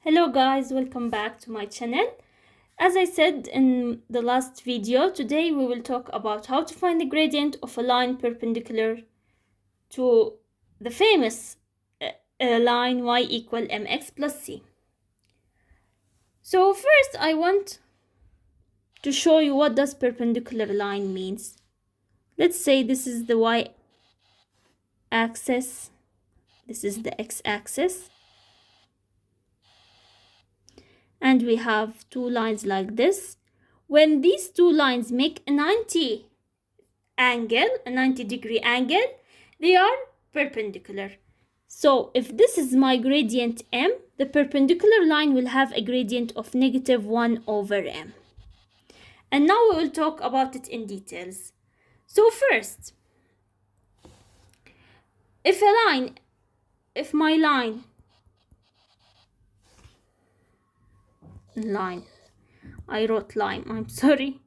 Hello guys, welcome back to my channel. As I said in the last video, today we will talk about how to find the gradient of a line perpendicular to the famous line y equal mx plus c. So first I want to show you what does perpendicular line means. Let's say this is the y axis, this is the x axis. And we have two lines like this. When these two lines make a 90 degree angle, they are perpendicular. So if this is my gradient m, the perpendicular line will have a gradient of -1 over m. And now we will talk about it in details. So first, if my line, I wrote line, I'm sorry.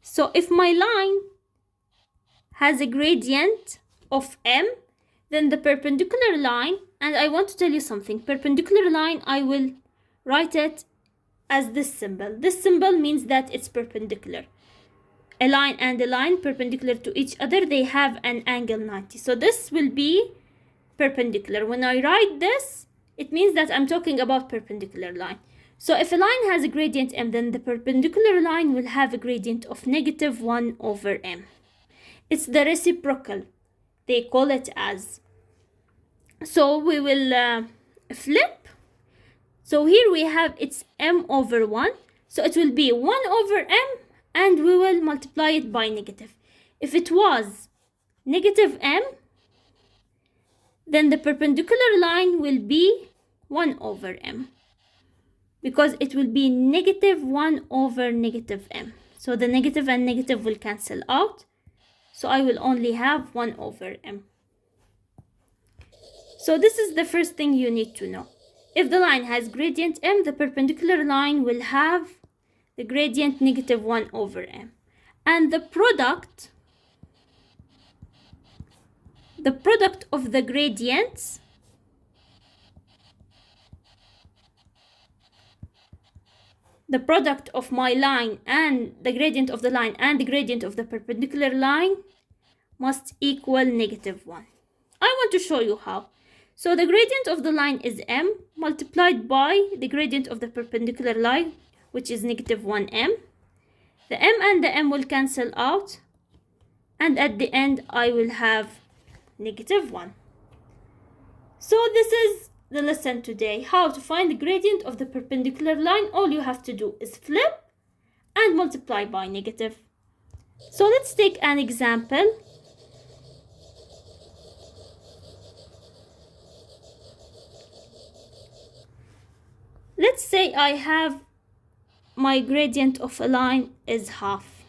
So if my line has a gradient of m, then the perpendicular line, and I want to tell you something, perpendicular line, I will write it as this symbol. This symbol means that it's perpendicular. A line and a line perpendicular to each other, they have an angle 90. So this will be perpendicular. When I write this, it means that I'm talking about perpendicular line. So if a line has a gradient m, then the perpendicular line will have a gradient of -1 over m. It's the reciprocal, they call it as. So we will flip. So here we have it's m over 1. So it will be 1 over m, and we will multiply it by negative. If it was -m, then the perpendicular line will be 1 over m, because it will be -1 over -m. So the negative and negative will cancel out. So I will only have 1 over m. So this is the first thing you need to know. If the line has gradient m, the perpendicular line will have the gradient -1 over m. And the product of the gradients the product of my line and the gradient of the line and the gradient of the perpendicular line must equal -1. I want to show you how. So the gradient of the line is m multiplied by the gradient of the perpendicular line, which is -1m. The m and the m will cancel out, and at the end I will have -1. So this is the lesson today, how to find the gradient of the perpendicular line. All you have to do is flip and multiply by negative. So let's take an example. Let's say I have my gradient of a line is half.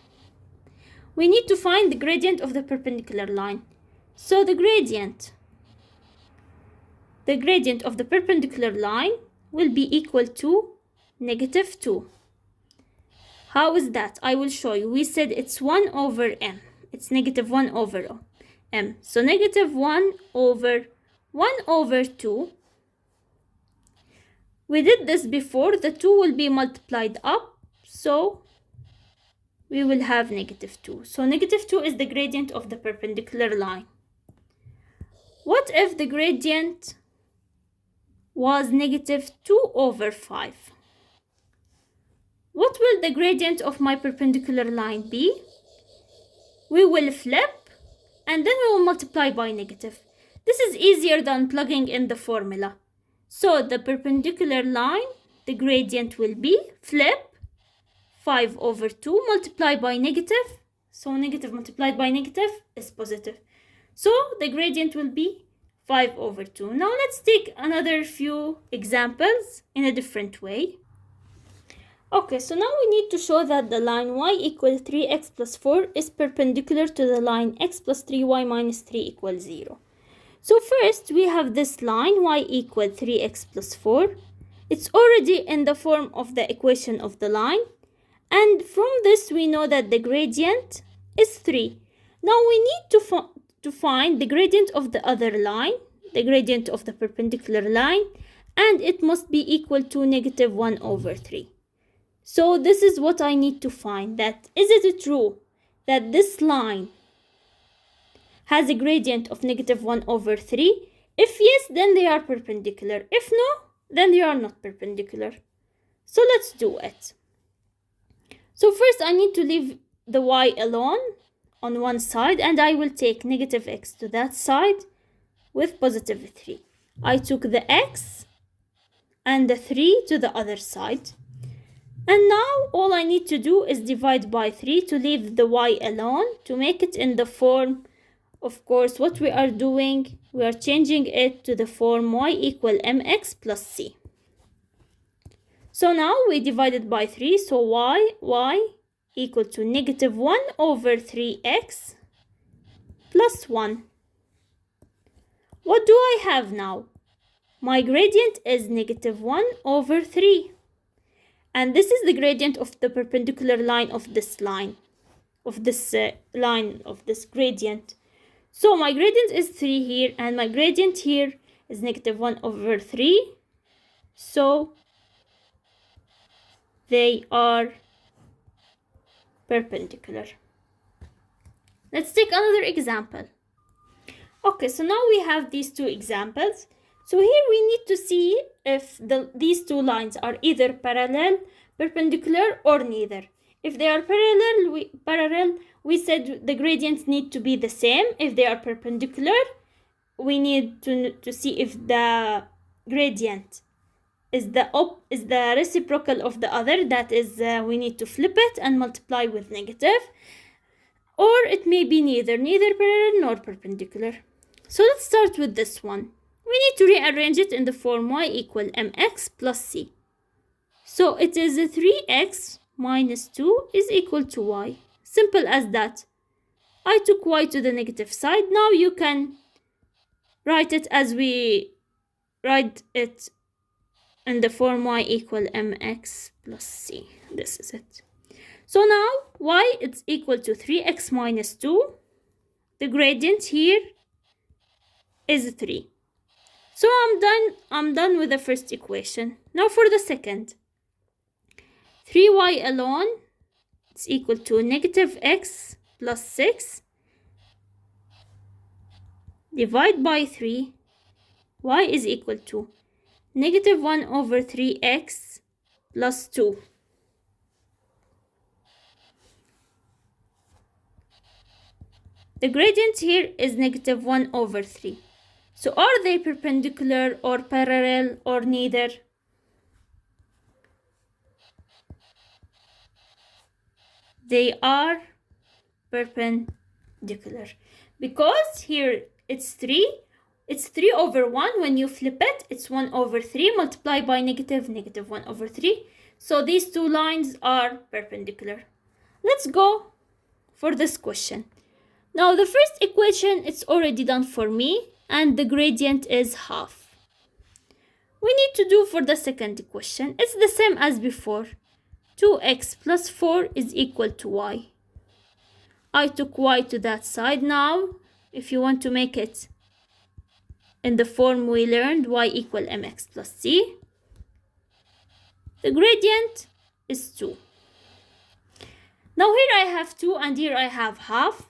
We need to find the gradient of the perpendicular line. So the gradient of the perpendicular line will be equal to -2. How is that? I will show you. We said it's 1 over m. It's -1 over m. So -1 over 1 over 2. We did this before. The 2 will be multiplied up. So we will have -2. So -2 is the gradient of the perpendicular line. What if the gradient was -2 over 5? What will the gradient of my perpendicular line be? We will flip and then we will multiply by negative. This is easier than plugging in the formula. So the perpendicular line, the gradient will be flip 5 over 2 multiplied by negative. So negative multiplied by negative is positive. So the gradient will be 5 over 2. Now let's take another few examples in a different way. Okay, so now we need to show that the line y equal 3x plus 4 is perpendicular to the line x plus 3y minus 3 equals 0. So first we have this line y equal 3x plus 4. It's already in the form of the equation of the line. And from this we know that the gradient is 3. Now we need to find the gradient of the other line, the gradient of the perpendicular line, and it must be equal to negative 1 over 3. So this is what I need to find, that is it true that this line has a gradient of negative 1 over 3? If yes, then they are perpendicular. If no, then they are not perpendicular. So let's do it. So first I need to leave the y alone on one side, and I will take negative x to that side with positive 3. I took the x and the 3 to the other side. And now all I need to do is divide by 3 to leave the y alone, to make it in the form, of course, what we are doing, we are changing it to the form y equal mx plus c. So now we divided by 3, so y equal to negative 1 over 3x plus 1. What do I have now? My gradient is negative 1 over 3. And this is the gradient of the perpendicular line of this line, of this gradient. So my gradient is 3 here, and my gradient here is negative 1 over 3. So they are perpendicular. Let's take another example. Okay, so now we have these two examples. So here we need to see if these two lines are either parallel, perpendicular, or neither. If they are parallel, we said the gradients need to be the same. If they are perpendicular, we need to see if the gradient is the reciprocal of the other. That is, we need to flip it and multiply with negative. Or it may be neither parallel nor perpendicular. So let's start with this one. We need to rearrange it in the form y equal mx plus c. So it is 3x minus 2 is equal to y. Simple as that. I took y to the negative side. Now you can write it as we write it in the form y equal mx plus c. This is it. So now y is equal to 3x minus 2. The gradient here is 3. So I'm done with the first equation. Now for the second. 3y alone is equal to negative x plus 6. Divide by 3. Y is equal to negative 1 over 3x plus 2. The gradient here is negative 1 over 3. So are they perpendicular or parallel or neither? They are perpendicular. Because here it's 3. It's 3 over 1. When you flip it, it's 1 over 3 multiplied by negative 1 over 3. So these two lines are perpendicular. Let's go for this question. Now the first equation, it's already done for me, and the gradient is half. We need to do for the second equation. It's the same as before. 2x plus 4 is equal to y. I took y to that side. Now, if you want to make it in the form we learned, y equal mx plus c, the gradient is 2. Now here I have 2 and here I have half.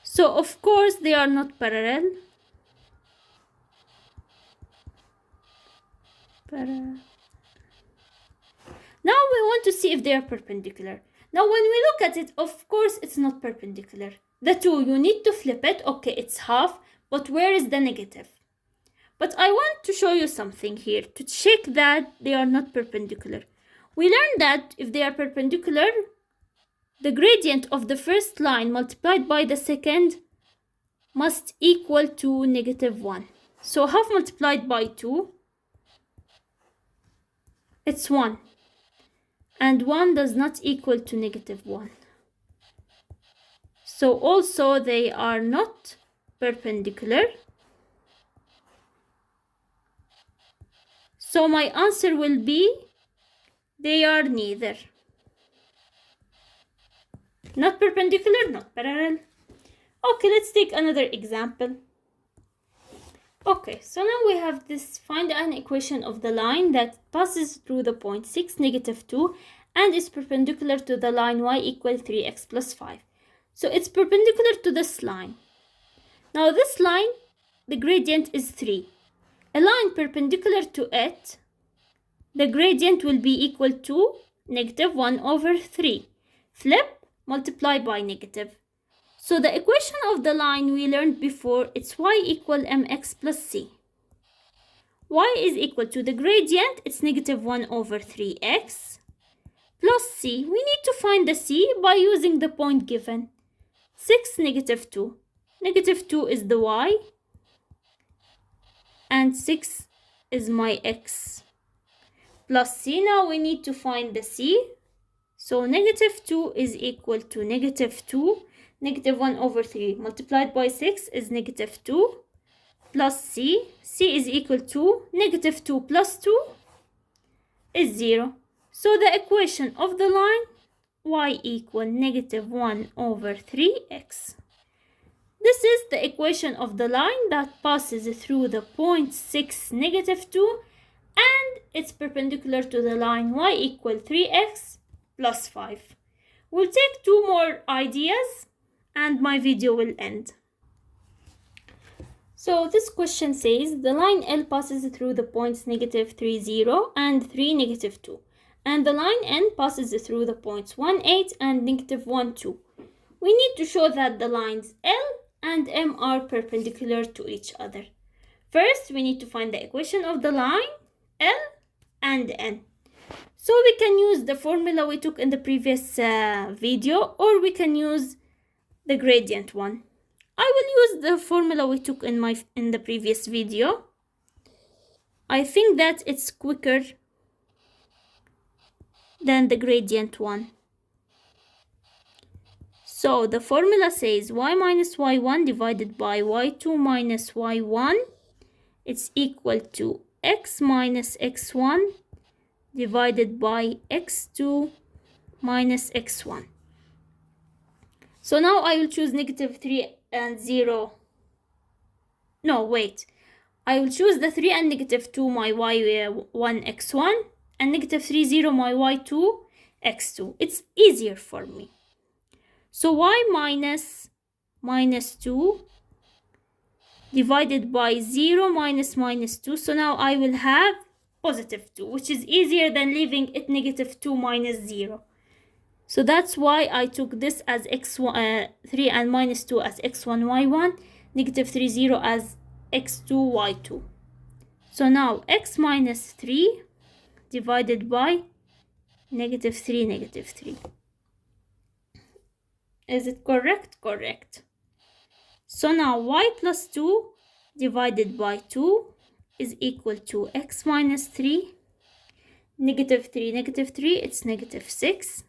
So of course they are not parallel. Now we want to see if they are perpendicular. Now when we look at it, of course it's not perpendicular. The 2, you need to flip it. Okay, it's half, but where is the negative? But I want to show you something here to check that they are not perpendicular. We learned that if they are perpendicular, the gradient of the first line multiplied by the second must equal to negative 1. So half multiplied by 2, it's 1. And 1 does not equal to negative 1. So also they are not perpendicular. So my answer will be they are neither. Not perpendicular, not parallel. Okay, let's take another example. Okay, so now we have this, find an equation of the line that passes through the point 6, -2 and is perpendicular to the line y equal 3x plus 5. So it's perpendicular to this line. Now this line, the gradient is 3. A line perpendicular to it, the gradient will be equal to -1 over 3. Flip, multiply by negative. So the equation of the line we learned before, it's y equal mx plus c. Y is equal to the gradient, it's -1 over 3x, plus c. We need to find the c by using the point given. 6, -2. -2 is the y, and 6 is my x. Plus c, now we need to find the c. So -2 is equal to -2. -1 over 3 multiplied by 6 is -2. Plus c. c is equal to -2 plus 2 is 0. So the equation of the line y equal -1 over 3x. This is the equation of the line that passes through the point 6, -2, and it's perpendicular to the line y equal 3x plus 5. We'll take 2 more ideas and my video will end. So this question says the line L passes through the points -3, 0 and 3, -2. And the line N passes through the points 1, 8 and -1, 2. We need to show that the lines L and M are perpendicular to each other. First, we need to find the equation of the line L and N. So we can use the formula we took in the previous video, or we can use the gradient one. I will use the formula we took in the previous video. I think that it's quicker than the gradient one. So the formula says y minus y1 divided by y2 minus y1, it's equal to x minus x1 divided by x2 minus x1. So now I will choose -3 and 0. No, wait. I will choose the 3 and -2 my y1 x1 and -3, 0 my y2 x2. It's easier for me. So y minus -2 divided by 0 minus -2. So now I will have +2, which is easier than leaving it -2 minus 0. So that's why I took this as x1, 3 and -2 as x1, y1, -3, 0 as x2, y2. So now x minus 3 divided by -3, -3. Is it correct? Correct. So now y plus 2 divided by 2 is equal to x minus 3, -3, -3, it's -6.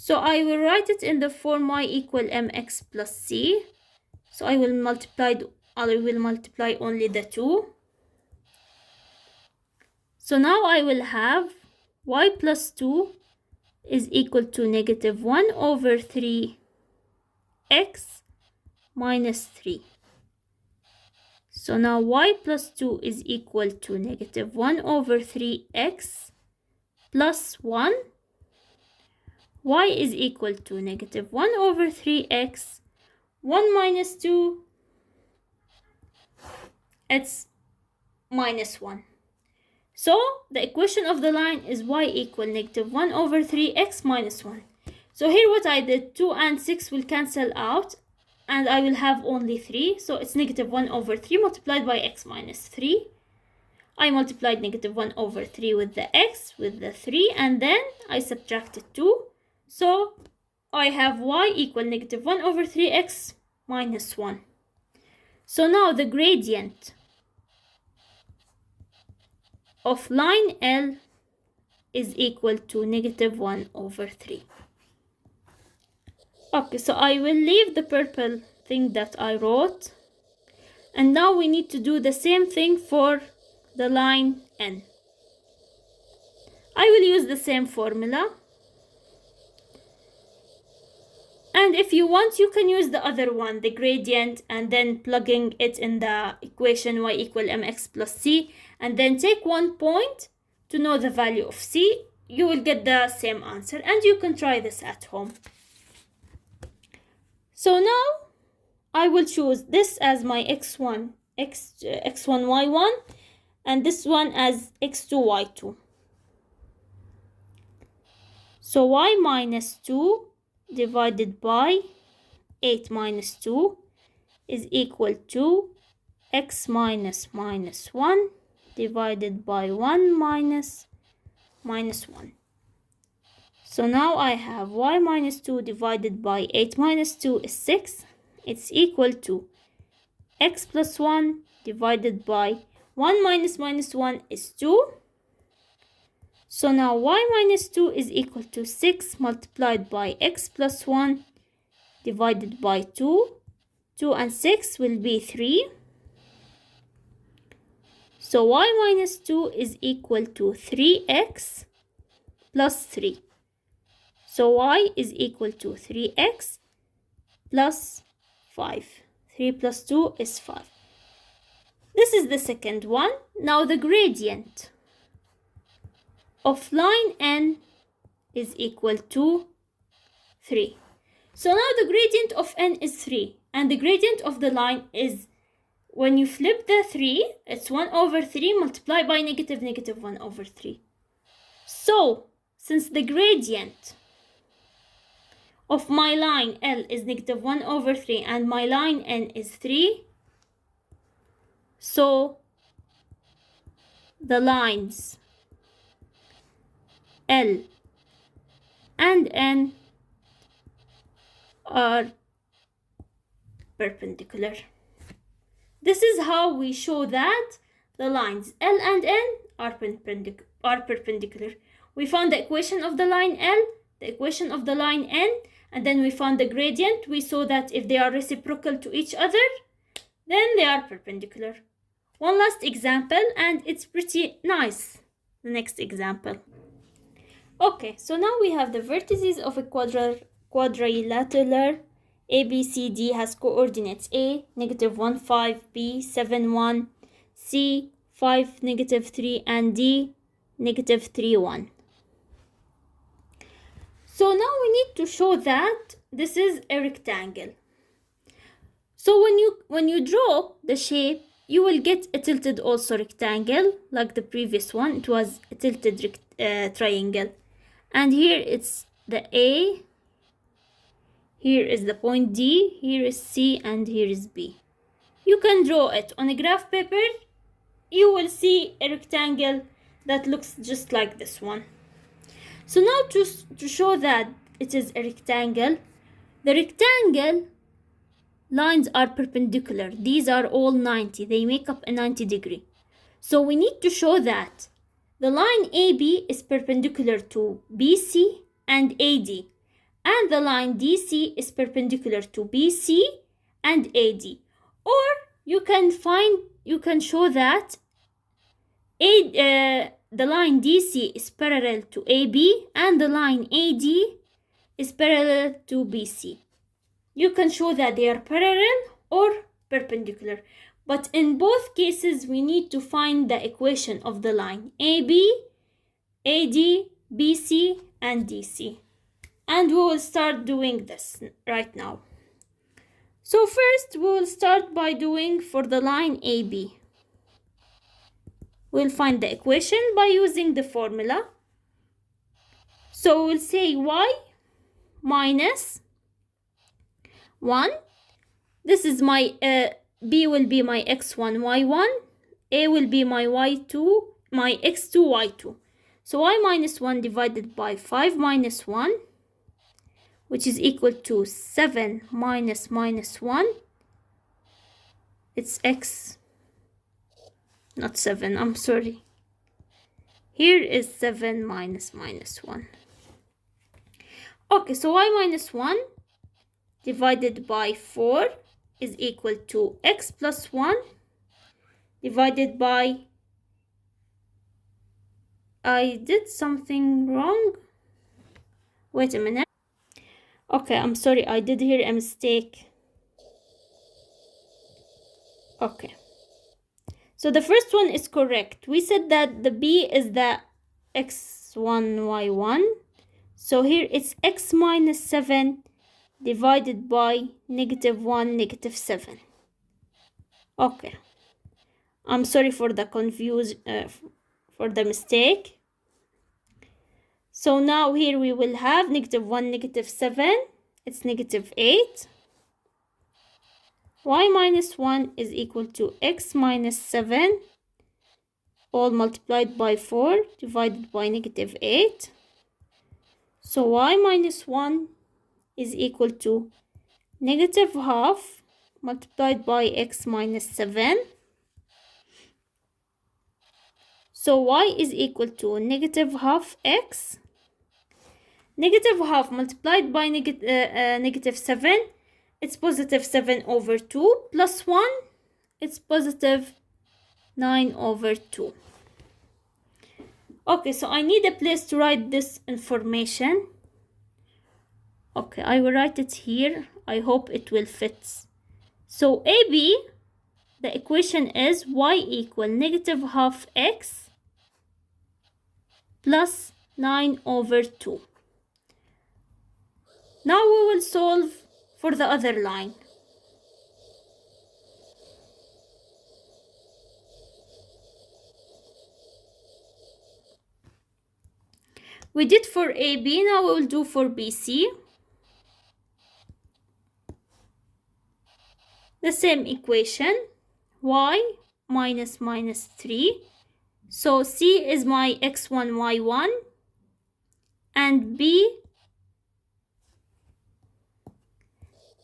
So I will write it in the form y equal mx plus c. So I will multiply only the 2. So now I will have y plus 2 is equal to -1 over 3x minus 3. So now y plus 2 is equal to -1 over 3x plus 1. Y is equal to -1 over 3x. 1 minus 2, it's -1. So the equation of the line is y equal -1 over 3x minus 1. So here what I did, 2 and 6 will cancel out and I will have only 3. So it's -1 over 3 multiplied by x minus 3. I multiplied -1 over 3 with the x, with the 3, and then I subtracted 2. So I have y equal -1 over 3x minus 1. So now the gradient of line L is equal to -1 over 3. Okay, so I will leave the purple thing that I wrote. And now we need to do the same thing for the line N. I will use the same formula. And if you want, you can use the other one, the gradient, and then plugging it in the equation y equal mx plus c, and then take 1 point to know the value of c. You will get the same answer, and you can try this at home. So now I will choose this as my x1, y1, and this one as x2, y2. So y minus 2 divided by 8 minus 2 is equal to x minus 1 divided by 1 minus 1. So now I have y minus 2 divided by 8 minus 2 is 6. It's equal to x plus 1 divided by 1 minus 1 is 2. So now y minus 2 is equal to 6 multiplied by x plus 1 divided by 2. 2 and 6 will be 3. So y minus 2 is equal to 3x plus 3. So y is equal to 3x plus 5. 3 plus 2 is 5. This is the second one. Now the gradient of line n is equal to 3. So now the gradient of n is 3, and the gradient of the line is, when you flip the 3, it's 1 over 3 multiplied by negative 1 over 3. So since the gradient of my line L is negative 1 over 3 and my line N is 3, so the lines L and N are perpendicular. This is how we show that the lines L and N are perpendicular. We found the equation of the line L, the equation of the line N, and then we found the gradient. We saw that if they are reciprocal to each other, then they are perpendicular. One last example, and it's pretty nice, the next example. Okay, so now we have the vertices of a quadrilateral. ABCD has coordinates A, negative 1, 5, B, 7, 1, C, 5, negative 3, and D, negative 3, 1. So now we need to show that this is a rectangle. So when you draw the shape, you will get a tilted also rectangle, like the previous one. It was a tilted triangle. And here it's the A, here is the point D, here is C, and here is B. You can draw it on a graph paper. You will see a rectangle that looks just like this one. So now to show that it is a rectangle, the rectangle lines are perpendicular. These are all 90. They make up a 90 degree. So we need to show that the line AB is perpendicular to BC and AD, and the line DC is perpendicular to BC and AD. Or you can show that the line DC is parallel to AB and the line AD is parallel to BC. You can show that they are parallel or perpendicular. But in both cases, we need to find the equation of the line AB, AD, BC, and DC. And we will start doing this right now. So first, we will start by doing for the line AB. We'll find the equation by using the formula. So we'll say y minus 1. This is my B will be my x1, y1. A will be my y2, my x2, y2. So y minus 1 divided by 5 minus 1, which is equal to 7 minus 1. It's x, not 7, I'm sorry. Here is 7 minus 1. Okay, so y minus 1 divided by 4 is equal to x plus 1 divided by, I did something wrong. Wait a minute. Okay, I'm sorry, I did hear a mistake. Okay. So the first one is correct. We said that the b is the x1, y1. So here it's x minus 7 divided by -1, -7. Okay. I'm sorry for the for the mistake. So now here we will have -1, -7. It's -8. Y minus 1 is equal to x minus 7 all multiplied by 4 divided by -8. So y minus 1 is equal to -12 multiplied by x minus 7. So y is equal to -12 x. -12 multiplied by -7, it's positive 7 over 2, plus 1, it's positive 9 over 2. Okay, so I need a place to write this information. Okay, I will write it here. I hope it will fit. So AB, the equation is y equal -12 x plus 9 over 2. Now we will solve for the other line. We did for AB, now we will do for BC. The same equation, y minus 3. So C is my x1, y1, and B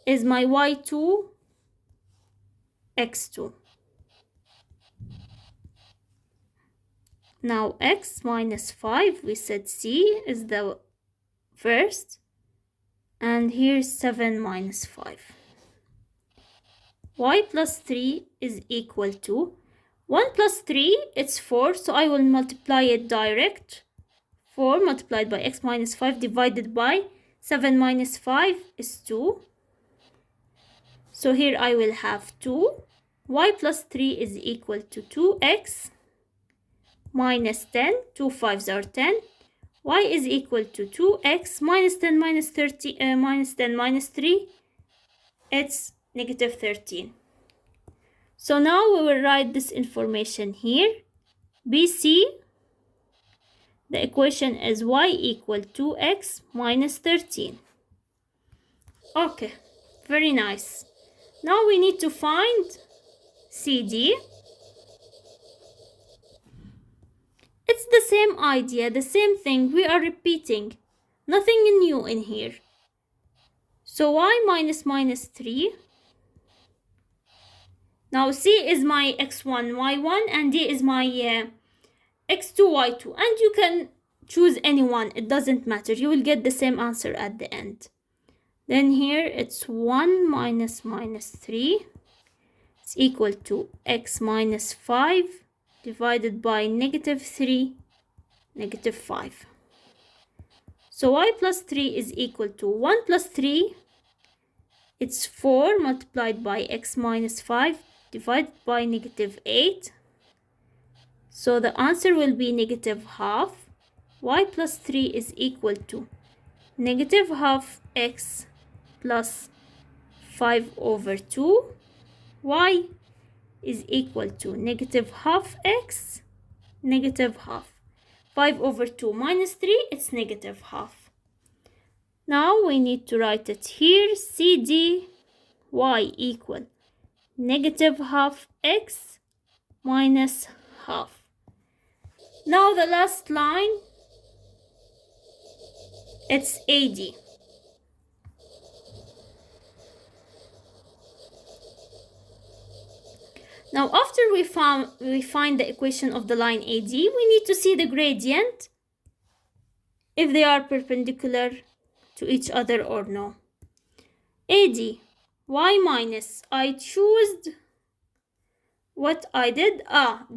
is my y2, x2. Now x minus 5, we said C is the first, and here's 7 minus 5. Y plus 3 is equal to 1 plus 3, it's 4, so I will multiply it direct. 4 multiplied by x minus 5 divided by 7 minus 5 is 2. So here I will have 2. Y plus 3 is equal to 2x minus 10. 2 5s are 10. Y is equal to 2x minus 10 minus 30 minus 10 minus 3. It's -13. So now we will write this information here. BC, the equation is y equal 2x minus 13. Okay, very nice. Now we need to find CD. It's the same idea, the same thing we are repeating. Nothing new in here. So y minus 3. Now C is my x1, y1, and D is my x2, y2. And you can choose any one. It doesn't matter. You will get the same answer at the end. Then here it's 1 minus 3. It's equal to x minus 5 divided by -3, -5. So y plus 3 is equal to 1 plus 3. It's 4 multiplied by x minus 5 divided by -8. So the answer will be -12. Y plus 3 is equal to -12 x plus 5 over 2. Y is equal to -12 x, -12. 5 over 2 minus 3, it's -12. Now we need to write it here. CD, y equal -12 x minus half. Now the last line, it's AD. Now after we find the equation of the line AD, we need to see the gradient, if they are perpendicular to each other or no. AD, y minus, I choose what I did.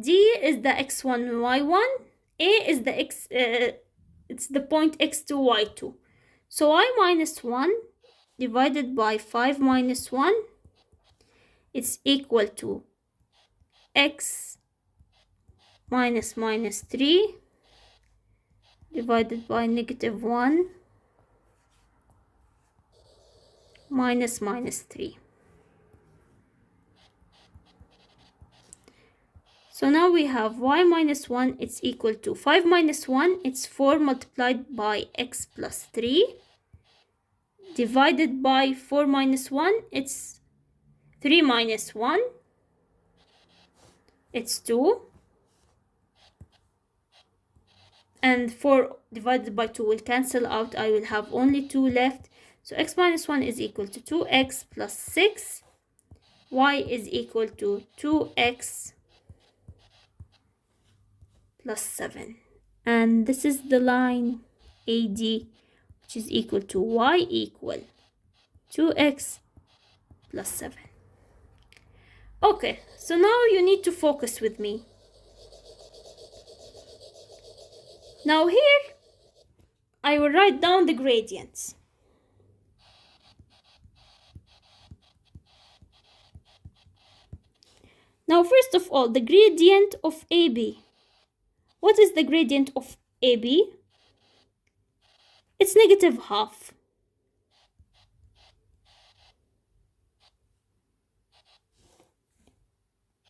D is the x1, y1. A is the it's the point x2, y2. So y minus 1 divided by 5 minus 1, it's equal to x minus 3 divided by -1 minus 3. So now we have y minus 1, it's equal to 5 minus 1, it's 4 multiplied by x plus 3, divided by 4 minus 1, it's 3 minus 1, it's 2, and 4 divided by 2 will cancel out, I will have only 2 left, so x minus 1 is equal to 2x plus 6, y is equal to 2x plus 7, and this is the line AD, which is equal to y equal 2x plus 7. Okay, so now you need to focus with me. Now here I will write down the gradients. Now first of all, the gradient of AB. What is the gradient of AB? It's -12.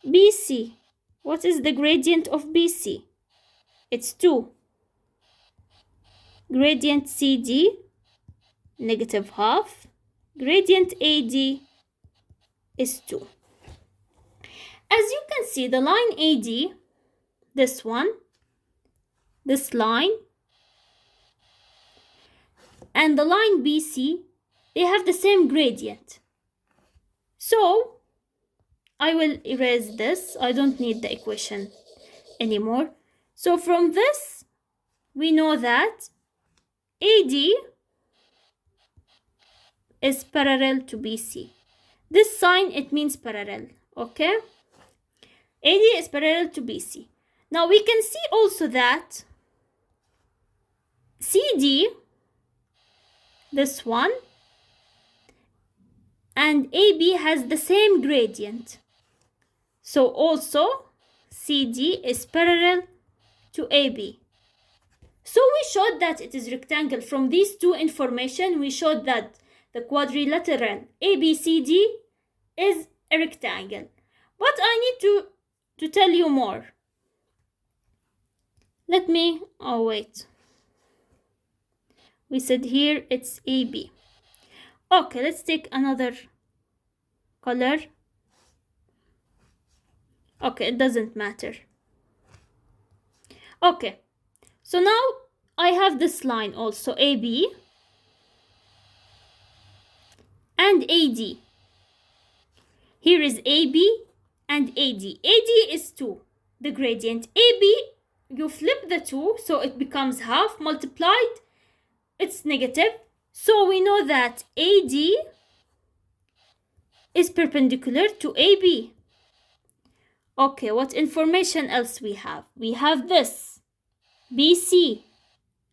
BC. What is the gradient of BC? It's 2. Gradient CD, -12. Gradient AD is 2. As you can see, the line AD, this one, this line, and the line BC, they have the same gradient. So I will erase this. I don't need the equation anymore. So from this, we know that AD is parallel to BC. This sign, it means parallel, okay? AD is parallel to BC. Now we can see also that CD, this one, and AB has the same gradient. So also CD is parallel to AB. So we showed that it is rectangle. From these two information, we showed that the quadrilateral ABCD is a rectangle. But I need to tell you more. Wait. We said here it's AB. Okay, let's take another color. Okay, it doesn't matter. Okay, so now I have this line also, AB and AD. Here is AB and AD. AD is 2, the gradient. AB, you flip the 2, so it becomes half multiplied. It's negative. So we know that AD is perpendicular to AB. Okay, what information else we have? We have this, BC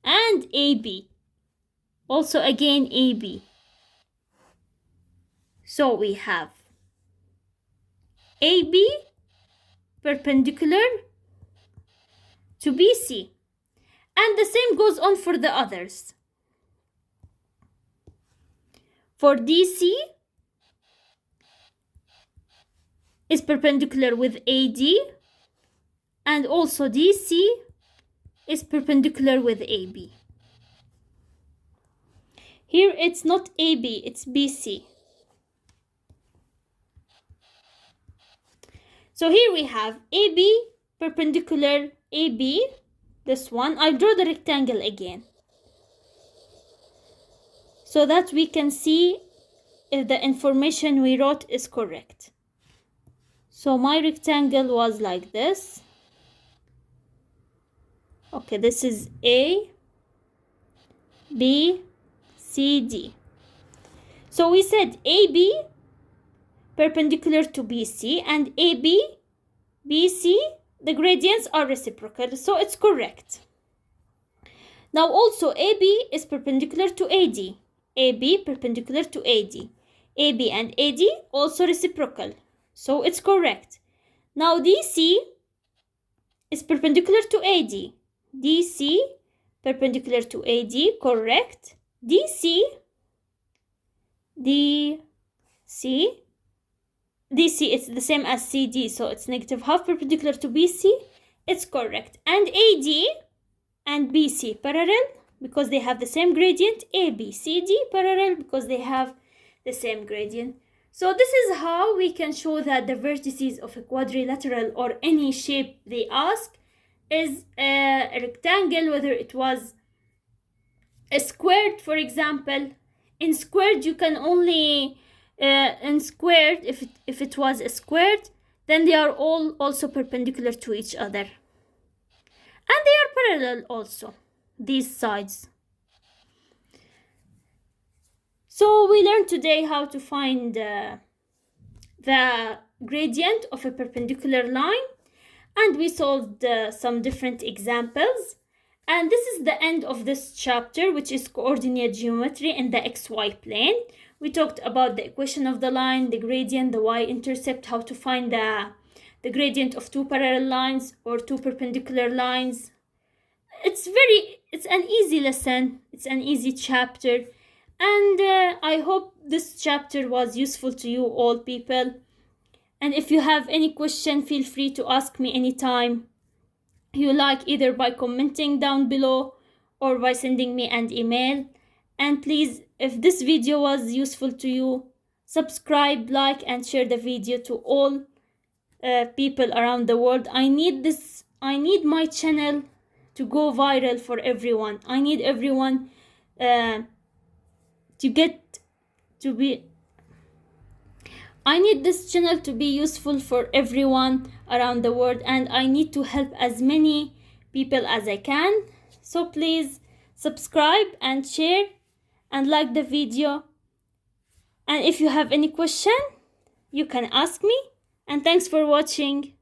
and AB. Also again AB. So we have AB perpendicular to BC. And the same goes on for the others. For DC is perpendicular with AD, and also DC is perpendicular with AB. Here it's not AB, it's BC. So here we have AB perpendicular AB, this one. I'll draw the rectangle again so that we can see if the information we wrote is correct. So my rectangle was like this. Okay, this is A, B, C, D. So we said AB perpendicular to BC, and AB, BC, the gradients are reciprocal, so it's correct. Now also AB is perpendicular to AD. AB perpendicular to AD. AB and AD also reciprocal, so it's correct. Now DC is perpendicular to AD. DC perpendicular to AD, correct. DC, it's the same as CD, so it's negative half perpendicular to BC. It's correct. And AD and BC parallel because they have the same gradient. AB, CD parallel because they have the same gradient. So this is how we can show that the vertices of a quadrilateral or any shape they ask is a rectangle, whether it was a squared, for example. In squared, you can only in squared, if it was a squared, then they are all also perpendicular to each other, and they are parallel also, these sides. So we learned today how to find the gradient of a perpendicular line, and we solved some different examples. And this is the end of this chapter, which is coordinate geometry in the xy plane. We talked about the equation of the line, the gradient, the y-intercept, how to find the gradient of two parallel lines or two perpendicular lines. It's an easy lesson. It's an easy chapter. And I hope this chapter was useful to you all people. And if you have any question, feel free to ask me anytime you like, either by commenting down below or by sending me an email. And please, if this video was useful to you, subscribe, like, and share the video to all people around the world. I need my channel to go viral for everyone. I need everyone I need this channel to be useful for everyone around the world, and I need to help as many people as I can. So please subscribe and share and like the video. And if you have any question, you can ask me. And thanks for watching.